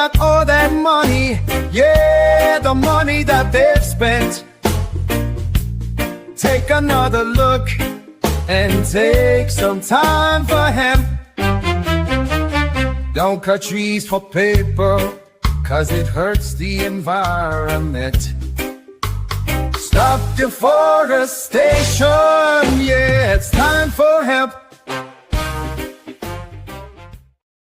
got all that money, yeah, the money that they've spent. Take another look and take some time for hemp. Don't cut trees for paper, 'cause it hurts the environment. Stop deforestation, yeah, it's time for hemp.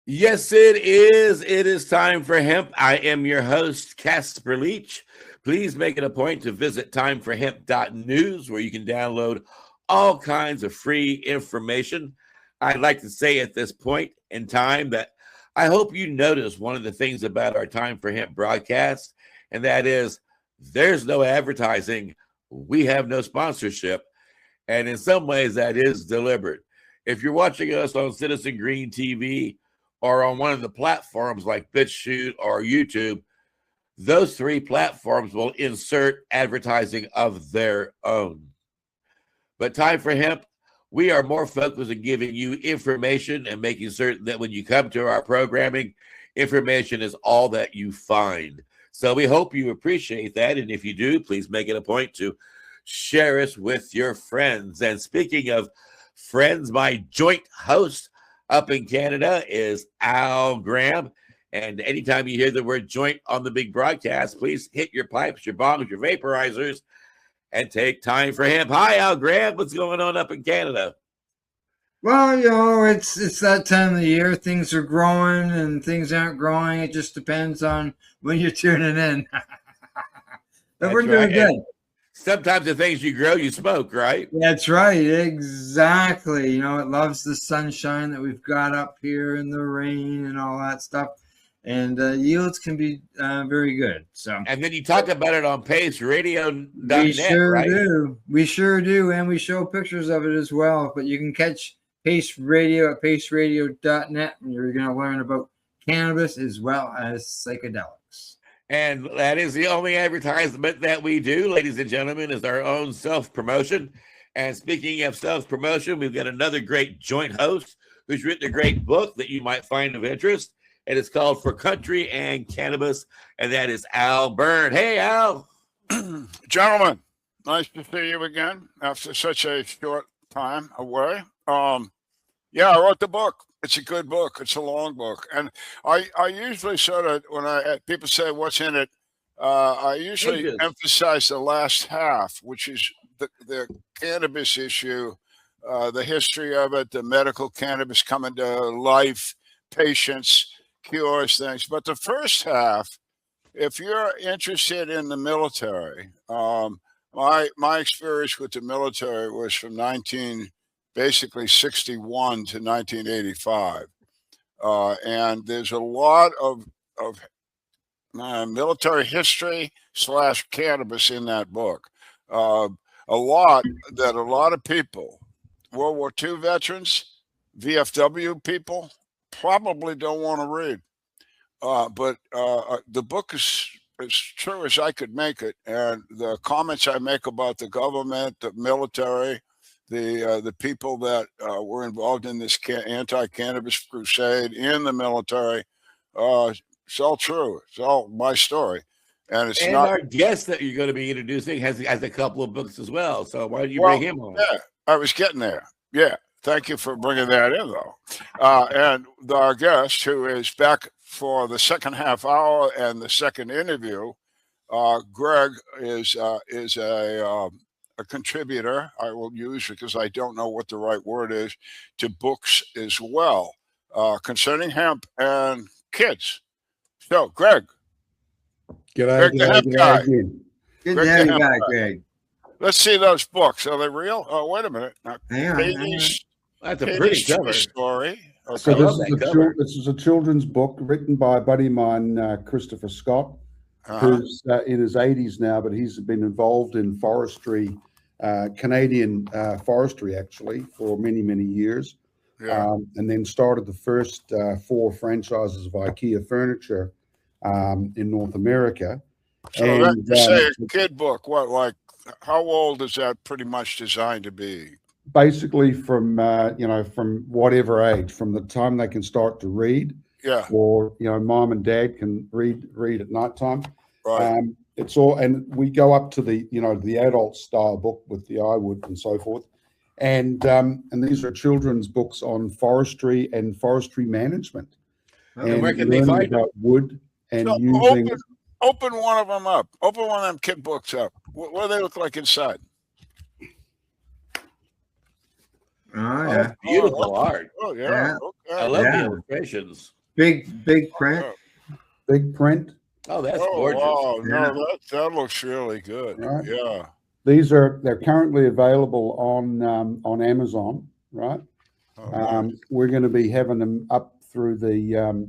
Yes, it is. It is time for hemp. I am your host, Casper Leach. Please make it a point to visit timeforhemp.news, where you can download all kinds of free information. I'd like to say at this point in time that I hope you notice one of the things about our Time for Hemp broadcast, and that is there's no advertising. We have no sponsorship. And in some ways, that is deliberate. If you're watching us on Citizen Green TV or on one of the platforms like BitChute or YouTube, those three platforms will insert advertising of their own. But Time for Hemp, we are more focused on giving you information and making certain that when you come to our programming, information is all that you find. So we hope you appreciate that. And if you do, please make it a point to share us with your friends. And speaking of friends, my joint host up in Canada is Al Graham. And anytime you hear the word joint on the big broadcast, please hit your pipes, your bongs, your vaporizers, and take time for hemp. Hi, Al Graham. What's going on up in Canada? Well, you know, it's that time of the year. Things are growing and things aren't growing. It just depends on when you're tuning in. But we're doing good. And sometimes the things you grow, you smoke, right? That's right. Exactly. You know, it loves the sunshine that we've got up here and the rain and all that stuff. And yields can be very good. So, and then you talk about it on paceradio.net, we sure right? do. We sure do. And we show pictures of it as well. But you can catch Pace Radio at paceradio.net, and you're going to learn about cannabis as well as psychedelics. And that is the only advertisement that we do, ladies and gentlemen, is our own self-promotion. And speaking of self-promotion, we've got another great joint host who's written a great book that you might find of interest. And it's called For Country and Cannabis, and that is Al Byrne. Hey, Al. Gentlemen, nice to see you again after such a short time away. Yeah, I wrote the book. It's a good book. It's a long book. And I usually sort of, when people say what's in it, I usually emphasize the last half, which is the cannabis issue, the history of it, the medical cannabis coming to life, patients, cures, things. But the first half, if you're interested in the military, my experience with the military was from 1961 to 1985. And there's a lot of military history / cannabis in that book. A lot of people, World War II veterans, VFW people, probably don't want to read. But the book is as true as I could make it. And the comments I make about the government, the military, the people that were involved in this anti-cannabis crusade in the military, it's all true. It's all my story. And it's not our guest that you're going to be introducing has a couple of books as well. So why did you bring him on? Yeah, I was getting there. Yeah. Thank you for bringing that in, though. And our guest, who is back for the second half hour and the second interview, Greg is a contributor, I will use because I don't know what the right word is, to books as well, concerning hemp and kids. So, Greg. G'day, Greg the Hemp Guy. Good to have you back, Greg. Let's see those books. Are they real? Oh, wait a minute. That's a pretty cover story. Okay. So this is a children's book written by a buddy of mine, Christopher Scott, who's in his 80s now, but he's been involved in forestry, Canadian forestry, actually, for many, many years. Yeah. And then started the first 4 franchises of IKEA furniture in North America. So that, you say a kid book, what, like, how old is that pretty much designed to be? Basically from, from whatever age, from the time they can start to read Yeah. or mom and dad can read at nighttime. Right. It's all, and we go up to the the adult style book with the iWood and so forth, and these are children's books on forestry and forestry management, And where can they learning find them? about wood and So using. open one of them up. Open one of them kid books up. What do they look like inside? Oh Oh, yeah, that's beautiful art. Oh yeah. Yeah. Okay. I love the Yeah. illustrations. big print. Big print. Oh, that's Oh gorgeous. wow! Yeah. No, that looks really good. Right. Yeah. They're currently available on Amazon, right? Oh, nice. We're going to be having them up through the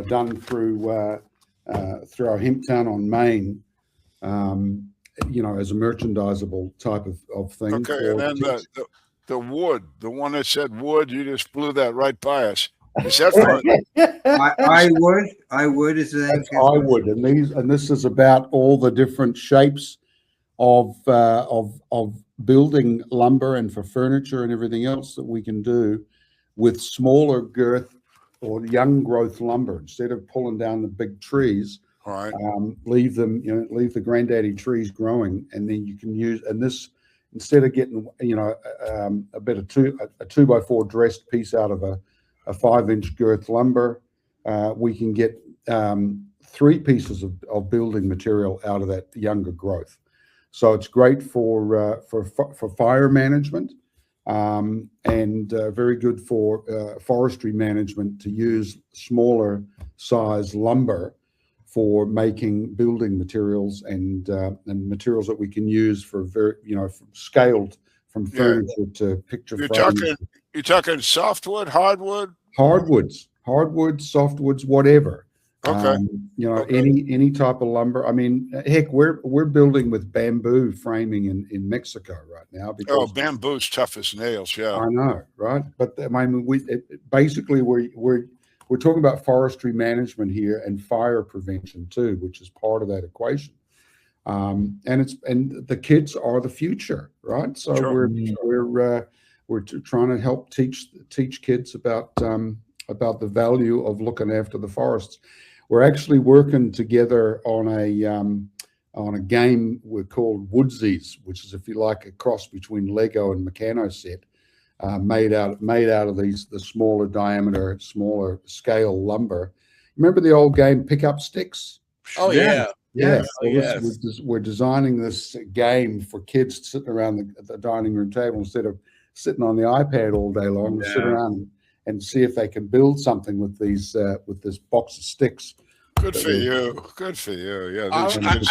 done through our Hemptown on Main, as a merchandisable type of thing. Okay, and then the wood, the one that said wood, you just blew that right by us. Is that for I would is the name. That's iWood, and this is about all the different shapes of building lumber and for furniture and everything else that we can do with smaller girth or young growth lumber. Instead of pulling down the big trees, all right? leave the granddaddy trees growing, and then you can use. And this, instead of getting a bit of 2x4 dressed piece out of a 5-inch girth lumber, we can get 3 pieces of building material out of that younger growth. So it's great for fire management, and very good for forestry management to use smaller size lumber for making building materials and materials that we can use for scaled from furniture to picture frames. You're talking softwood, hardwood, Hardwoods, softwoods, whatever. Okay. Any type of lumber. I mean, heck, we're building with bamboo framing in Mexico right now because bamboo's tough as nails. Yeah. I know, right? But I mean, basically we're talking about forestry management here and fire prevention too, which is part of that equation. And the kids are the future, right? So Sure. we're trying to help teach kids about the value of looking after the forests. We're actually working together on a game we're called Woodsies, which is, if you like, a cross between Lego and Meccano set, made out of the smaller diameter, smaller scale lumber. Remember the old game Pick-Up Sticks? Oh yeah. Yes. Oh, yes. We're designing this game for kids sitting around the dining room table instead of sitting on the iPad all day long. Yeah. Sit around and see if they can build something with this box of sticks. Good for you. Good for you. Yeah.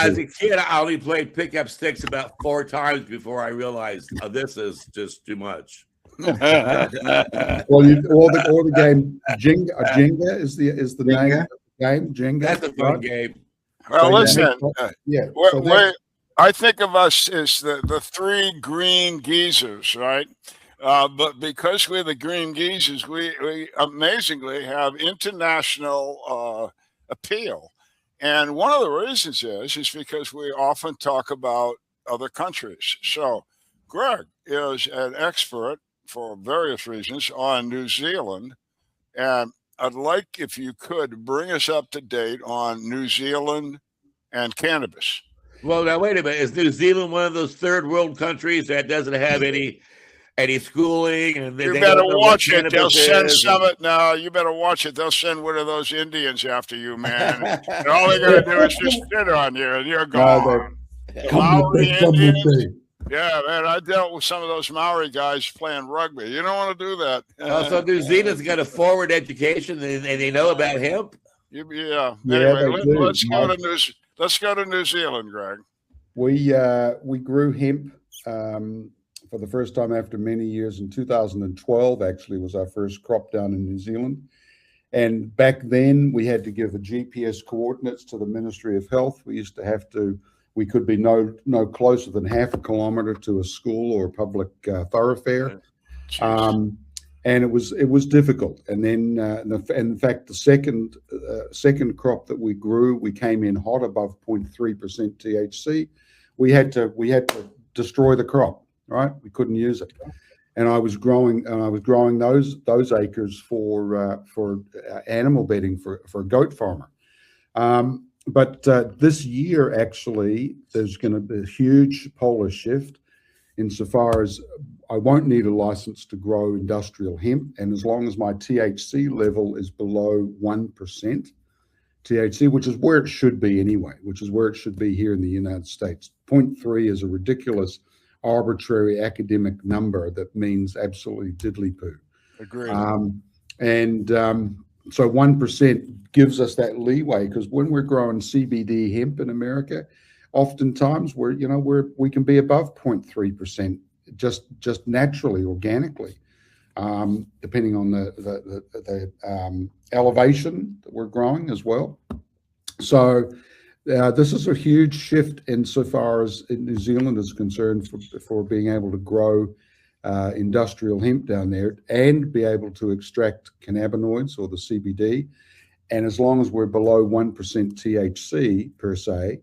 As a kid, I only played Pick-Up Sticks about 4 times before I realized this is just too much. Well, or the game Jenga is the name of the game. Jenga. That's a fun game. Well, So, listen. Yeah. I think of us as the 3 green geezers, right? But because we're the green geezers, we amazingly have international appeal. And one of the reasons is because we often talk about other countries. So Greg is an expert for various reasons on New Zealand. And I'd like, if you could, bring us up to date on New Zealand and cannabis. Well, now wait a minute. Is New Zealand one of those third world countries that doesn't have any schooling? And you better watch it. They'll send some. No, you better watch it. They'll send one of those Indians after you, man. And all they're gonna do is just spit on you, and you're gone. Maori Indians. Yeah, man. I dealt with some of those Maori guys playing rugby. You don't want to do that. So New Zealand's got a forward education, and they know about hemp. Yeah. Yeah, Anyway, they do. let's go to New Zealand, Greg. We grew hemp for the first time after many years in 2012. Actually, was our first crop down in New Zealand. And back then, we had to give the GPS coordinates to the Ministry of Health. We could be no closer than half a kilometer to a school or a public thoroughfare. And it was difficult. And then, in fact, the second crop that we grew, we came in hot above 0.3% THC. We had to destroy the crop, right? We couldn't use it. and I was growing those acres for animal bedding for a goat farmer. But this year, actually, there's going to be a huge polar shift insofar as I won't need a license to grow industrial hemp, and as long as my THC level is below 1% THC, which is where it should be anyway, which is where it should be here in the United States. 0.3 is a ridiculous, arbitrary academic number that means absolutely diddly poo. Agreed. So 1% gives us that leeway, because when we're growing CBD hemp in America, oftentimes we can be above 0.3% just naturally, organically, depending on the elevation that we're growing as well. So this is a huge shift insofar as New Zealand is concerned for being able to grow industrial hemp down there and be able to extract cannabinoids or the CBD. And as long as we're below 1% THC per se,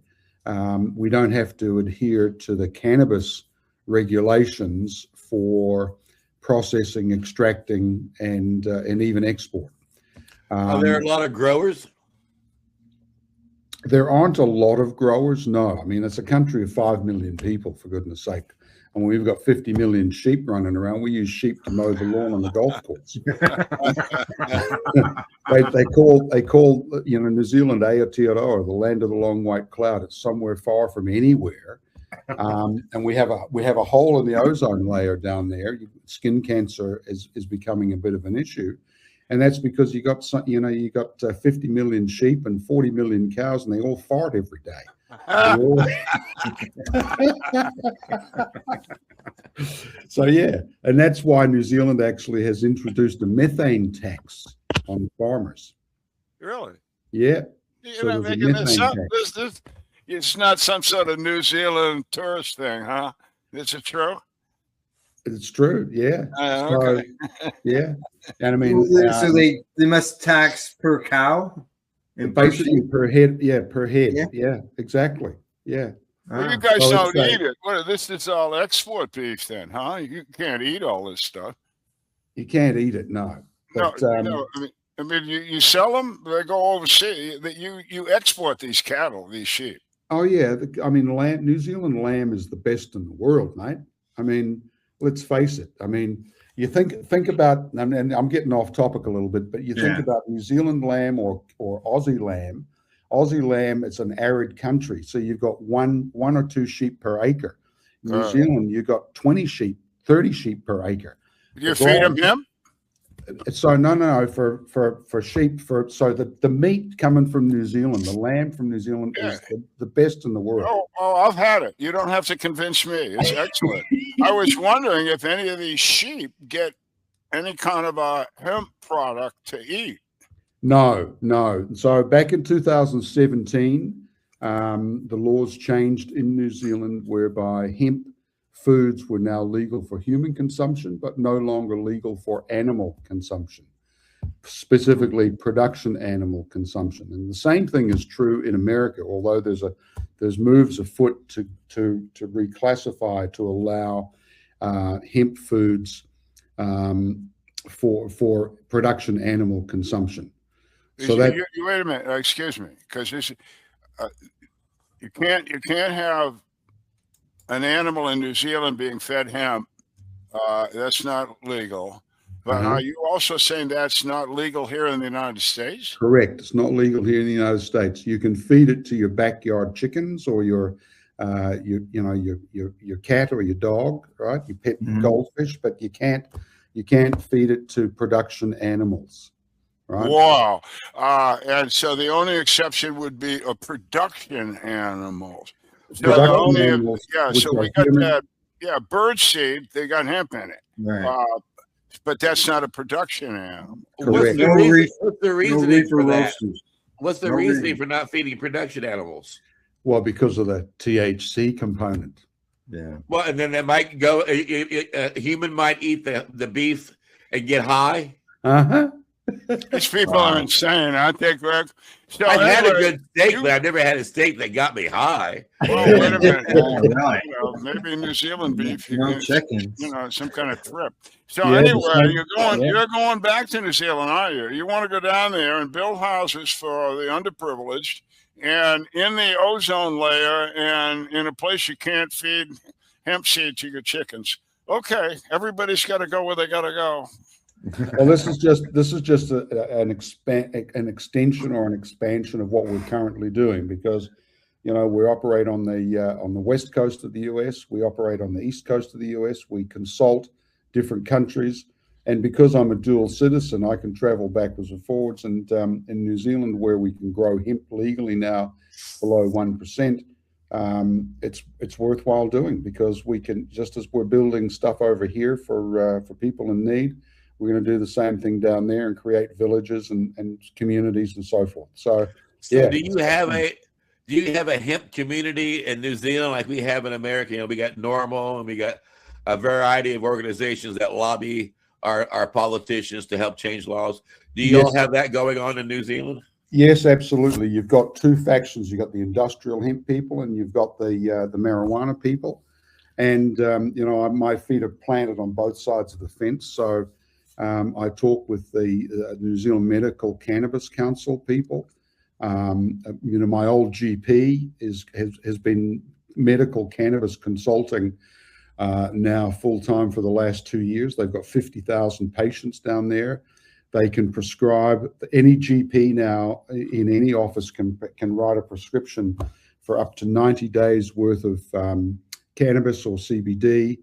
we don't have to adhere to the cannabis regulations for processing, extracting, and even export. Are there a lot of growers? There aren't a lot of growers, no. I mean, it's a country of 5 million people, for goodness sake. And we've got 50 million sheep running around. We use sheep to mow the lawn on the golf course. they call New Zealand Aotearoa, the land of the long white cloud. It's somewhere far from anywhere. And we have a hole in the ozone layer down there. Skin cancer is becoming a bit of an issue. And that's because you got 50 million sheep and 40 million cows, and they all fart every day. So yeah, and that's why New Zealand actually has introduced a methane tax on farmers. Really? Yeah. You're not making this up. It's not some sort of New Zealand tourist thing, huh? Is it true? It's true. Yeah. Okay. So, yeah. And I mean, so they must tax per cow. Basically per head. Yeah, per head. Yeah, exactly. Yeah. Well, you guys don't eat it. What, this is all export beef then, huh? You can't eat all this stuff. You can't eat it, no. But, no. I mean, you sell them. They go overseas. That you export these cattle, these sheep. Oh yeah. New Zealand lamb is the best in the world, mate. I mean, let's face it. I mean, you think about, and I'm getting off topic a little bit, but you think about New Zealand lamb or Aussie lamb. Aussie lamb, it's an arid country, so you've got one or two sheep per acre. In New Zealand, you've got 20 sheep, 30 sheep per acre. You feed them hemp? So no, for sheep, so the meat coming from New Zealand, the lamb from New Zealand is the best in the world. Oh, I've had it. You don't have to convince me. It's excellent. I was wondering if any of these sheep get any kind of a hemp product to eat. No. So back in 2017, the laws changed in New Zealand whereby hemp foods were now legal for human consumption, but no longer legal for animal consumption, specifically production animal consumption. And the same thing is true in America, although there's moves afoot to reclassify to allow hemp foods for production animal consumption. So that you wait a minute, excuse me, because this you can't have an animal in New Zealand being fed hemp. That's not legal. But are you also saying that's not legal here in the United States? Correct. It's not legal here in the United States. You can feed it to your backyard chickens or your cat or your dog, right? Your pet goldfish, but you can't feed it to production animals. Right. Wow. And so the only exception would be a production animals. So so we got that. Yeah, bird seed, they got hemp in it. Right. But that's not a production animal. Correct. What's the reasoning for that? What's the reasoning for not feeding production animals? Well, because of the THC component. Yeah. Well, and then they might go. A human might eat the beef and get high. These people are insane, aren't they, Greg? So I've had a anyway, good steak, but I've never had a steak that got me high. well, wait a minute. Oh, right. You know, maybe New Zealand beef, No you chickens. know, some kind of trip. So Yeah, anyway, yeah. you're going back to New Zealand, aren't you? You want to go down there and build houses for the underprivileged, and in the ozone layer, and in a place you can't feed hemp seed to your chickens. Okay, everybody's got to go where they got to go. Well, this is just an extension or an expansion of what we're currently doing, because we operate on the west coast of the US, we operate on the east coast of the US, we consult different countries, and because I'm a dual citizen, I can travel backwards and forwards. And in New Zealand, where we can grow hemp legally now below 1%, it's worthwhile doing, because we can, just as we're building stuff over here for people in need, we're going to do the same thing down there and create villages and communities and so forth. So yeah. Do you have a hemp community in New Zealand like we have in America? We got Normal, and we got a variety of organizations that lobby our politicians to help change laws. Do you all have that going on in New Zealand? Yes, absolutely. You've got two factions. You've got the industrial hemp people, and you've got the marijuana people. And my feet are planted on both sides of the fence. So I talk with the New Zealand Medical Cannabis Council people. My old GP has been medical cannabis consulting now full time for the last 2 years. They've got 50,000 patients down there. They can prescribe. Any GP now in any office can write a prescription for up to 90 days worth of cannabis or CBD,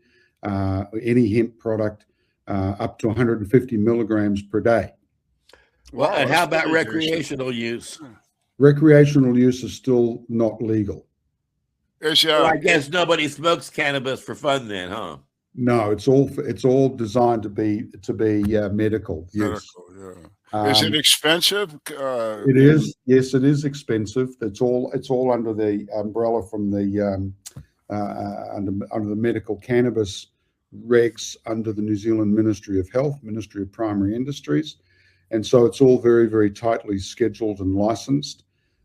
any hemp product. Up to 150 milligrams per day. Well, and how about recreational use? Recreational use is still not legal. Well, I guess nobody smokes cannabis for fun then, huh? No, it's all designed to be medical use. Yeah. Is it expensive? It is. Yes, it is expensive. It's all under the umbrella from the under the medical cannabis regs under the New Zealand Ministry of Health, Ministry of Primary Industries. And so it's all very, very tightly scheduled and licensed.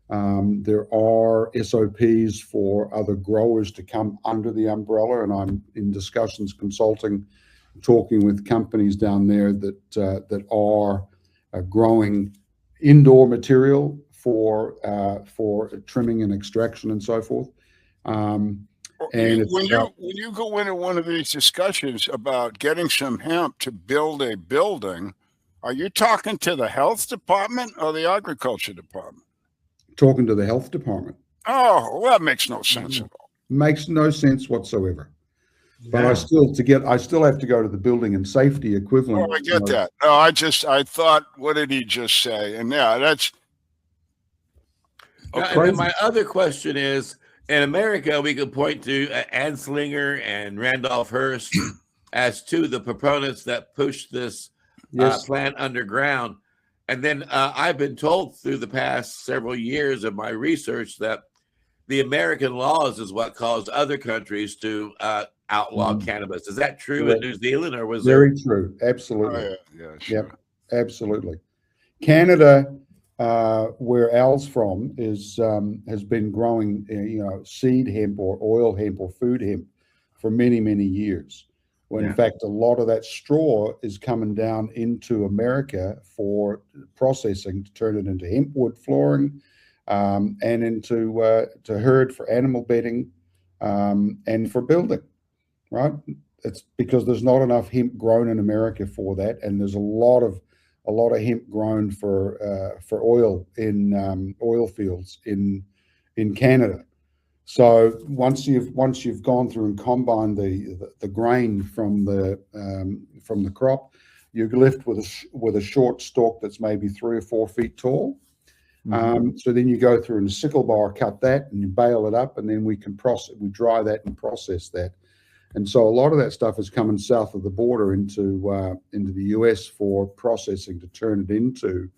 There are SOPs for other growers to come under the umbrella, and I'm in discussions, consulting, talking with companies down there that are growing indoor material for trimming and extraction and so forth. And when you go into one of these discussions about getting some hemp to build a building, are you talking to the health department or the agriculture department? Talking to the health department. Oh, well, that makes no sense at all. Makes no sense whatsoever. But Yeah. I still have to go to the building and safety equivalent. Oh, I get that. No, I thought, what did he just say? And yeah, that's okay. And my other question is, in America, we could point to Anslinger and Randolph Hearst as two of the proponents that pushed this plant underground. And then I've been told through the past several years of my research that the American laws is what caused other countries to outlaw cannabis. Is that true in New Zealand, or was very true? Absolutely. Oh, yeah, sure. Yep, absolutely. Canada, where Al's from, has been growing seed hemp or oil hemp or food hemp for many, many years. When in fact a lot of that straw is coming down into America for processing to turn it into hemp wood flooring, and into to herd for animal bedding, and for building. Right? It's because there's not enough hemp grown in America for that, and there's a lot of hemp grown for oil in oil fields in Canada. So once you've gone through and combined the grain from the crop, you're left with a short stalk that's maybe 3 or 4 feet tall. So then you go through and sickle bar cut that, and you bale it up, and then we dry that and process that. And so a lot of that stuff is coming south of the border into the US for processing to turn it into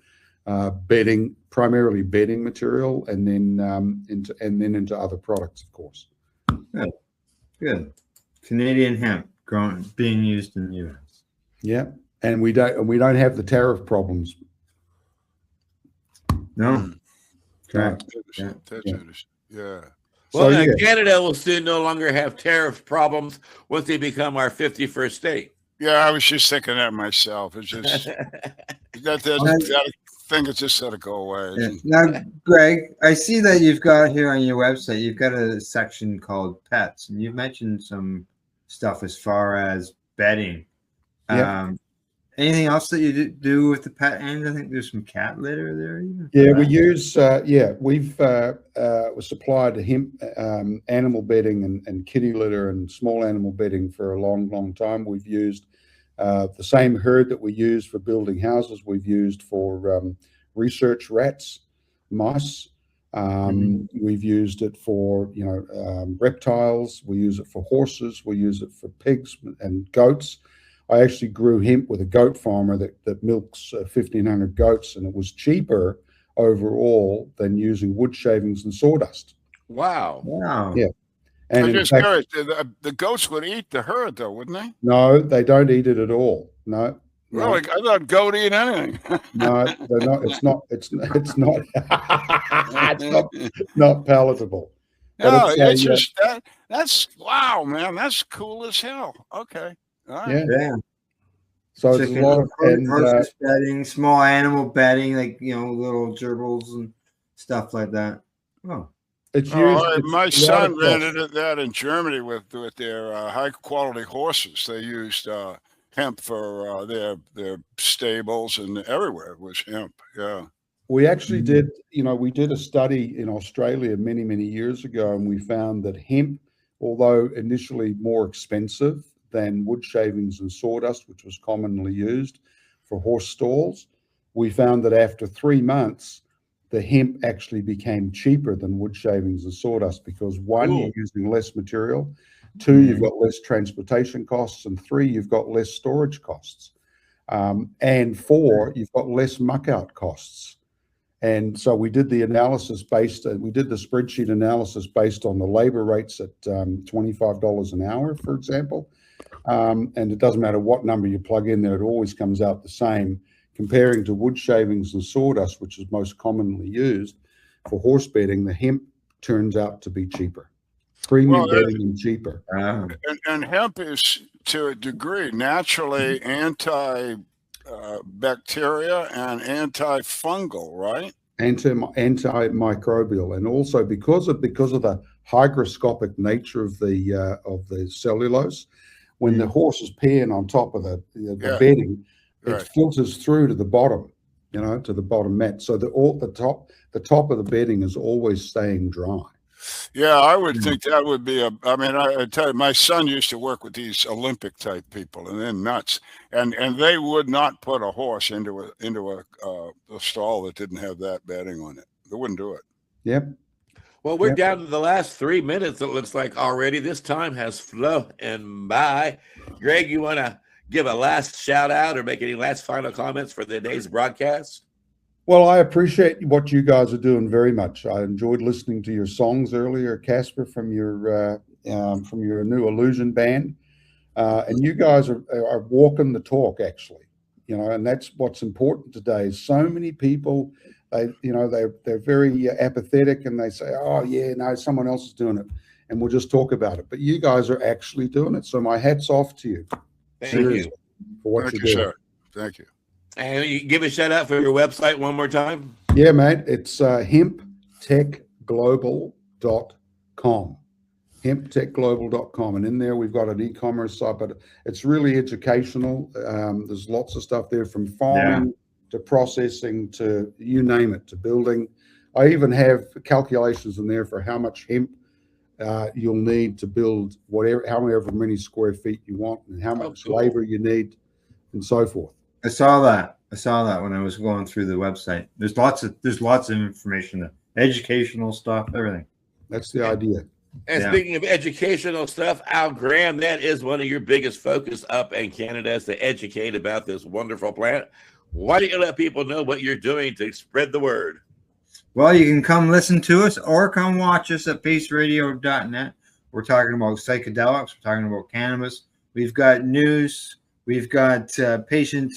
bedding, primarily bedding material, and then into other products, of course. Good. Canadian hemp being used in the US. Yeah, and we don't have the tariff problems No. No. Yeah. That's Yeah. interesting. Yeah. Well, So, yeah. Canada will soon no longer have tariff problems once they become our 51st state. Yeah, I was just thinking that myself. It's just that thing is just got to go away. Yeah. Now, Greg, I see that you've got here on your website, you've got a section called pets, and you've mentioned some stuff as far as bedding. Yeah. Anything else that you do with the pet end? I think there's some cat litter there. Even Yeah, we use, we've supplied hemp animal bedding and kitty litter and small animal bedding for a long, long time. We've used the same herd that we use for building houses, we've used for research rats, mice. We've used it for, reptiles. We use it for horses. We use it for pigs and goats. I actually grew hemp with a goat farmer that milks 1,500 goats, and it was cheaper overall than using wood shavings and sawdust. Wow. Wow. Yeah. And I'm in just fact, curious. The goats would eat the herd, though, wouldn't they? no, they don't eat it at all. No. Really? I thought goat eat anything. No, they're not. It's not. It's not palatable. No, But it's just that's wow, man. That's cool as hell. Okay. All right. Yeah. So it's a lot of horses bedding, small animal bedding, like little gerbils and stuff like that. Oh, it's used. My son rented that in Germany with their high quality horses. They used hemp for their stables, and everywhere it was hemp. Yeah. We actually did, we did a study in Australia many, many years ago, and we found that hemp, although initially more expensive than wood shavings and sawdust, which was commonly used for horse stalls, we found that after 3 months, the hemp actually became cheaper than wood shavings and sawdust because one, you're using less material, two, you've got less transportation costs, and three, you've got less storage costs. And four, you've got less muck out costs. And so we did the analysis we did the spreadsheet analysis based on the labor rates at $25 an hour, for example. And it doesn't matter what number you plug in there, it always comes out the same. Comparing to wood shavings and sawdust, which is most commonly used for horse bedding, the hemp turns out to be cheaper. Premium bedding and cheaper. And hemp is, to a degree, naturally anti-bacteria and antifungal, right? Antimicrobial, and also because of the hygroscopic nature of the cellulose, when the horse is peeing on top of the bedding, it filters through to the bottom, to the bottom mat. So the top of the bedding is always staying dry. Yeah, I would think that would be I tell you, my son used to work with these Olympic type people, and they're nuts. And they would not put a horse into a stall that didn't have that bedding on it. They wouldn't do it. Yep. Well, we're down to the last 3 minutes, it looks like already. This time has flown by. Greg, you want to give a last shout out or make any last final comments for the day's broadcast? Well, I appreciate what you guys are doing very much. I enjoyed listening to your songs earlier, Casper, from your new Illusion band, and you guys are walking the talk, actually. And that's what's important today. So many people, they're very apathetic, and they say, "Oh yeah, no, someone else is doing it," and we'll just talk about it. But you guys are actually doing it, so my hat's off to you. Thank you for what you do. Sir. Thank you. And you give a shout out for your website one more time. Yeah, mate. It's hemptechglobal.com. Hemptechglobal.com. And in there, we've got an e-commerce site, but it's really educational. There's lots of stuff there from farming to processing to you name it, to building. I even have calculations in there for how much hemp you'll need to build however many square feet you want, and how much labor you need, and so forth. I saw that when I was going through the website. There's lots of information, educational stuff, everything. That's the idea. And speaking of educational stuff, Al Graham, that is one of your biggest focus up in Canada, is to educate about this wonderful plant. Why don't you let people know what you're doing to spread the word? Well, you can come listen to us or come watch us at paceradio.net. We're talking about psychedelics. We're talking about cannabis. We've got news. We've got patient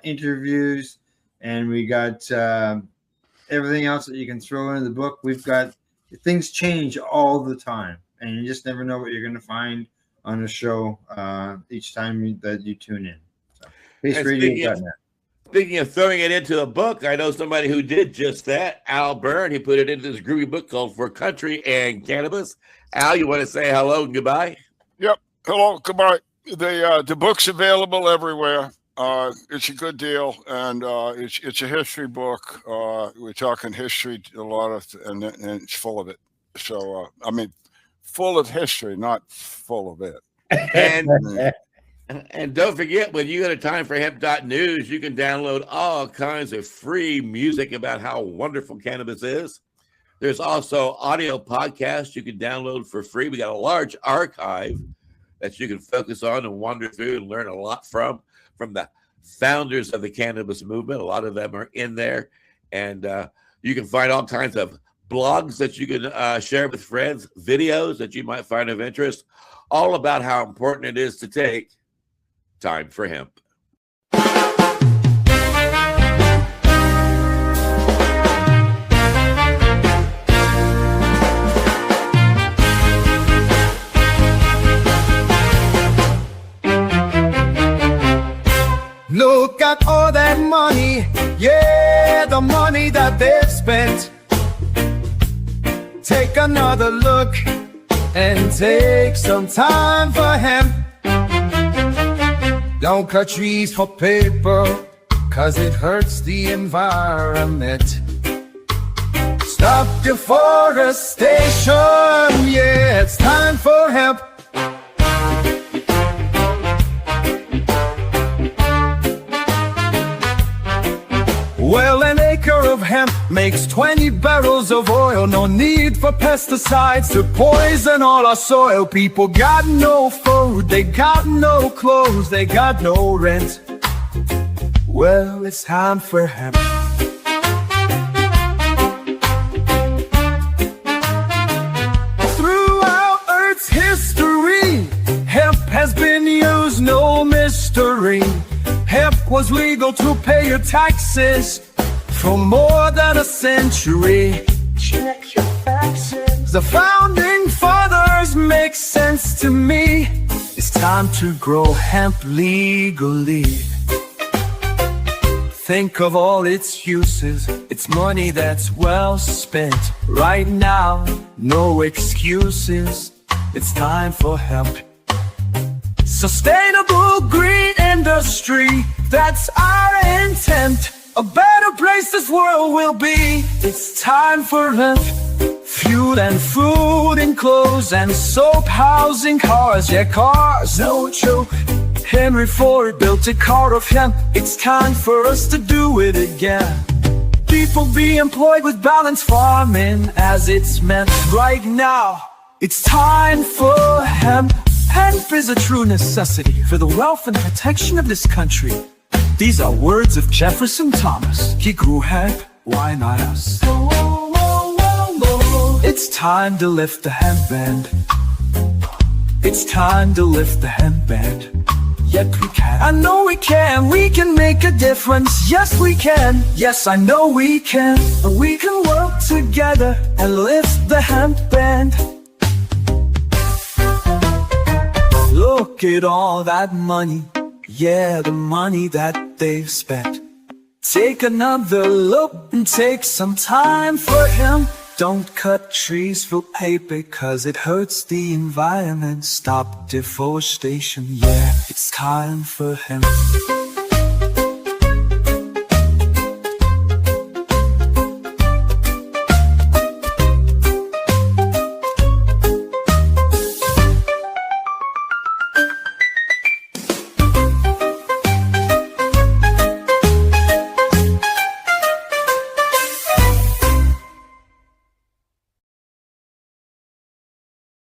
interviews, and we got everything else that you can throw into the book. We've got things change all the time, and you just never know what you're going to find on a show each time that you tune in. So, PaceRadio.net. Speaking of throwing it into a book, I know somebody who did just that. Al Byrne. He put it into this groovy book called For Country and Cannabis. Al, you want to say hello and goodbye? Yep. Hello, goodbye. The book's available everywhere. It's a good deal, and it's a history book. We're talking history a lot of, and it's full of it. So I mean, full of history, not full of it. And don't forget, when you go to timeforhemp.news, you can download all kinds of free music about how wonderful cannabis is. There's also audio podcasts you can download for free. We got a large archive that you can focus on and wander through and learn a lot from the founders of the cannabis movement. A lot of them are in there. And you can find all kinds of blogs that you can share with friends, videos that you might find of interest, all about how important it is to take time for hemp. Look at all that money, yeah, the money that they've spent. Take another look and take some time for hemp. Don't cut trees for paper, cause it hurts the environment. Stop deforestation, yeah, it's time for hemp. Well, an acre of hemp makes 20 barrels of oil. No need for pesticides to poison all our soil. People got no food, they got no clothes, they got no rent. Well, it's time for hemp. Throughout Earth's history, hemp has been used, no mystery. Hemp was legal to pay your taxes for more than a century. Check your faxes. The founding fathers make sense to me. It's time to grow hemp legally. Think of all its uses. It's money that's well spent. Right now, no excuses. It's time for hemp. Sustainable green industry, that's our intent. A better place this world will be. It's time for hemp. Fuel and food and clothes and soap, housing, cars, yeah, cars, no joke. Henry Ford built a car of hemp. It's time for us to do it again. People be employed with balanced farming as it's meant. Right now, it's time for hemp. Hemp is a true necessity for the wealth and protection of this country. These are words of Jefferson Thomas. He grew hemp, why not us? It's time to lift the hemp band. It's time to lift the hemp band. Yet we can. I know we can make a difference. Yes we can, yes I know we can. We can work together and lift the hemp band. Look at all that money, yeah, the money that they've spent. Take another look and take some time for hemp. Don't cut trees for paper, cause it hurts the environment. Stop deforestation, yeah, it's time for hemp.